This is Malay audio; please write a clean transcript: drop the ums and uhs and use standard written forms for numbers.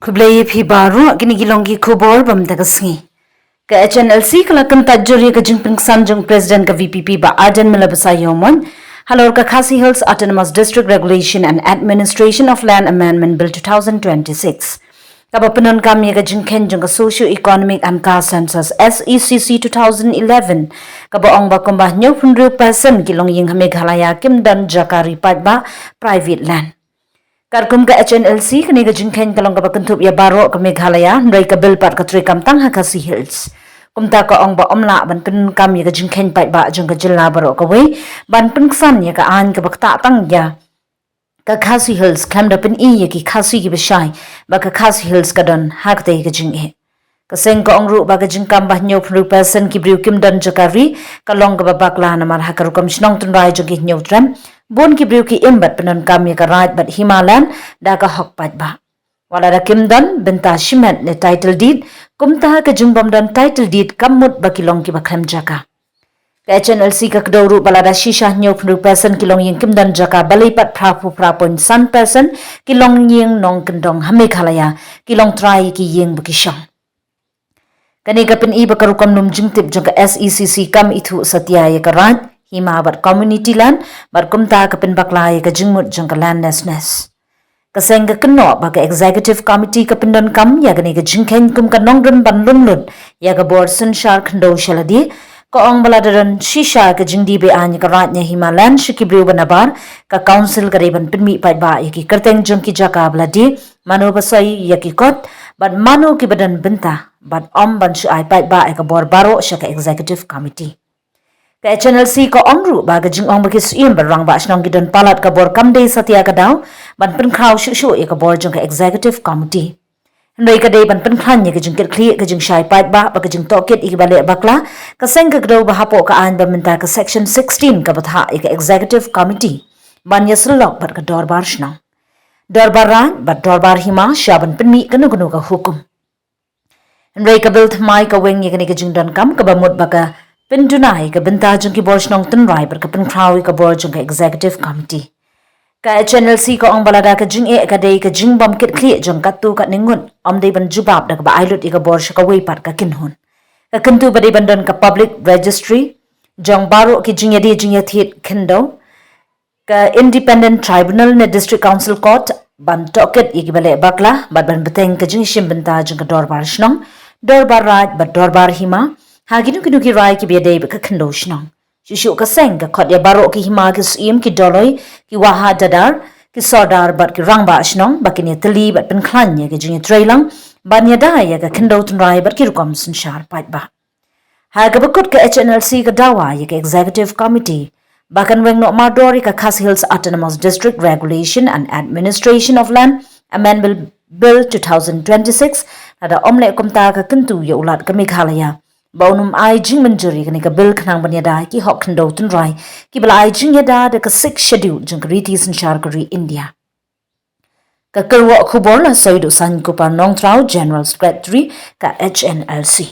Kublai phi baru kini gilongi kubor bam dagasngi. Ka HNLC kala Kyntait juri ka jingpynksan jung president ka VPP ba Ardent milabasa yomon halor ka Khasi Hills Autonomous District Regulation and Administration of Land Amendment Bill 2026. Kaba penon kami ka jingken jung ka Socio-Economic and Caste Census SECC 2011 kaba ong ba kumbah nyo 100% kilong ying Meghalaya kim dan Jakari pat ba private land. Karkum ka HNLC kani ka jingken kalong ka bakentup ya baro ka Meghalaya ndai ka bil pat ka tri kam tang ha Khasi Hills. Kumta ka ong ba omla ban pen kam ya ka jingken pat ba jung ka jilla baro ka we ban pengsan ya ka an ka bakta tang ya ka Khasi Hills kam da pen I ya ki Khasi ki bashai ba ka Khasi Hills ka don ha ka ka jinghe. Kaseng ka ong ru ba ka jingkam ba nyo 100% ki briu kim dan Jakari kalong ka babakla na mar ha ka rukam shnong tun rai jung ki nyo tram Bon ki briu ki imbat penon kami ka right bat Himalan da ka hokpat ba. Wala da kim dan benta shimet ne title deed kumta ka jungbam dan title deed kamut ba kilong ki ba krem jaka. Ka HNLC ka kdoru balada shisha nyo 100% kilong yung kim dan jaka balay pat prapo san person kilong yung nong kendong Meghalaya kilong try ki yung bakishang. Kani ka pin iba karukam num jingtip jang ka SECC kam itu satya ya ka right hima bat community land bat kumta ka pin baklay ka jingmut jang ka landlessness. Kaseng ka keno ba ka executive committee ka pindon kam ya gani ka jingken kum ka nongdun ban lumlud ya ka board sunshar khndo shaladi ka ong baladaran shisha ka jingdi be anya ka ratnya hima land shikibriu banabar ka council ka reban pinmi pat ba ya ki kerteng jang ki jaka baladi mano basai ya ki kot bat mano ki badan benta bat om ban shu ai pat ba ka board baro sha ka executive committee. Ka HNLC ko ongru ba ga jing ong bakis im barang ba shnong gidon palat ka bor kam day satya ka daw ban pen kraw shu e ka bor jong ka executive committee ndai ka day ban pen khan ye ka jing ket kli ka jing shai pat ba ka jing toket i bale bakla ka seng ka gdo ba hapo ka an ba menta ka section 16 ka batha e ka executive committee ban yaslok bat ka dorbar shnong dorbar ran bat dorbar hima shaban pen mi ka nugu ka hukum ndai ka bil thmai ka weng ye ka ni ka jing don kam ka ba mut ba ka Pendunai ka benta jung ki borj nong tun rai ber ka pen krawi ka borj jung ka executive committee. Ka HNLC ka ong balada ka jing e ka day ka jing bam kit kli jung ka tu ka ningun om day ban jubab da ka ba ailut i ka borj ka way pat ka kinhun. Ka kentu ba day ban don ka public registry jung baro ki jing ya thit kendo ka independent tribunal ne district council court ban toket i ki bale bakla ban beteng ka jing shim benta jung ka dorbar shnong dorbar raj ba dorbar hima Haginu kinu ki rai ki biadei ba ka kendo shnong. Shishu ka seng ka khot ya baro ki hima ki suim ki doloi ki waha dadar ki sodar bat ki rang ba shnong ba kini tali bat pen klanya ki jingya trailang ban ya da ya ka kendo tun rai bat ki rukom sun shar pat ba. Haga bakut ka HNLC ka Dawa ya ka executive committee bakan weng no mardori ka Khasi Hills Autonomous District Regulation and Administration of Land Amendment Bill 2026 nada omle kumta ka kentu ya ulat ka Meghalaya. Baunum ai jing menjuri kani ka bil khnang banyada ki hok khndo tun rai ki bala ai jing yada de ka 6 schedule jung riti sin sharkari India ka karwa khubor la soidu san ko pa nong trao general secretary ka HNLC